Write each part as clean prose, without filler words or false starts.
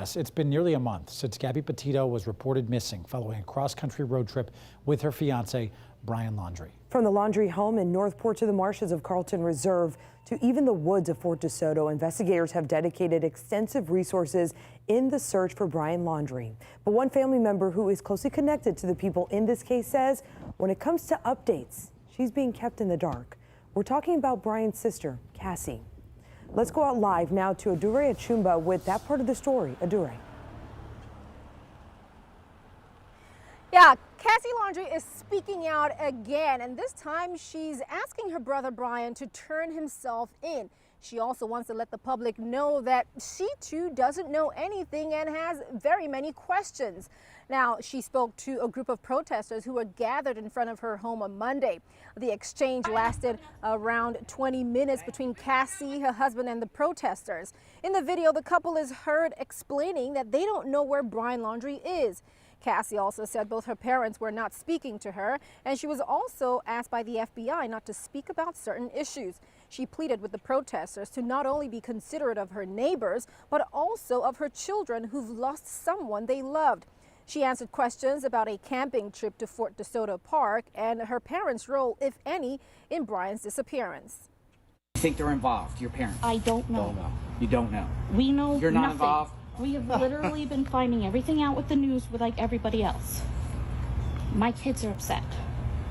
Yes, it's been nearly a month since Gabby Petito was reported missing following a cross-country road trip with her fiancé, Brian Laundrie. From the Laundrie home in Northport to the marshes of Carlton Reserve to even the woods of Fort DeSoto, investigators have dedicated extensive resources in the search for Brian Laundrie. But one family member who is closely connected to the people in this case says when it comes to updates, she's being kept in the dark. We're talking about Brian's sister, Cassie. Let's go out live now to Adure Achumba with that part of the story. Adure. Yeah, Cassie Laundrie is speaking out again, and this time she's asking her brother Brian to turn himself in. She also wants to let the public know that she too doesn't know anything and has very many questions. Now, she spoke to a group of protesters who were gathered in front of her home on Monday. The exchange lasted around 20 minutes between Cassie, her husband, and the protesters. In the video, the couple is heard explaining that they don't know where Brian Laundrie is. Cassie also said both her parents were not speaking to her, and she was also asked by the FBI not to speak about certain issues. She pleaded with the protesters to not only be considerate of her neighbors, but also of her children who've lost someone they loved. She answered questions about a camping trip to Fort DeSoto Park and her parents' role, if any, in Brian's disappearance. You think they're involved, your parents? I don't know. Don't know. You don't know? We know You're not nothing. Involved? We have literally been finding everything out with the news with like everybody else. My kids are upset.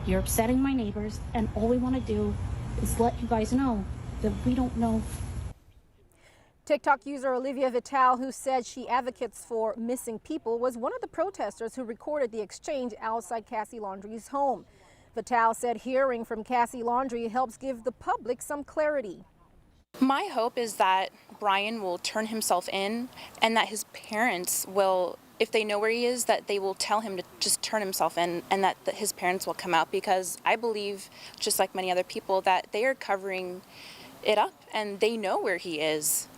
You're upsetting my neighbors, and all we want to do is let you guys know that we don't know. TikTok user Olivia Vital, who said she advocates for missing people, was one of the protesters who recorded the exchange outside Cassie Laundrie's home. Vital said hearing from Cassie Laundrie helps give the public some clarity. My hope is that Brian will turn himself in and that his parents will, if they know where he is, that they will tell him to just turn himself in and that his parents will come out, because I believe, just like many other people, that they are covering it up and they know where he is.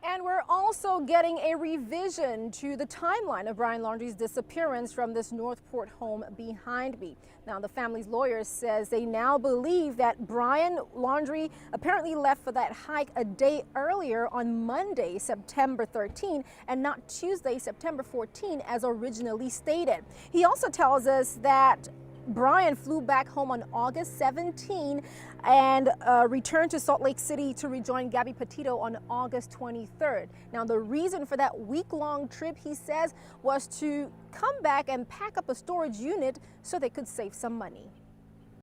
And we're also getting a revision to the timeline of Brian Laundrie's disappearance from this Northport home behind me. Now, the family's lawyer says they now believe that Brian Laundrie apparently left for that hike a day earlier on Monday, September 13, and not Tuesday, September 14, as originally stated. He also tells us that Brian flew back home on August 17 and returned to Salt Lake City to rejoin Gabby Petito on August 23rd. Now, the reason for that week-long trip, he says, was to come back and pack up a storage unit so they could save some money.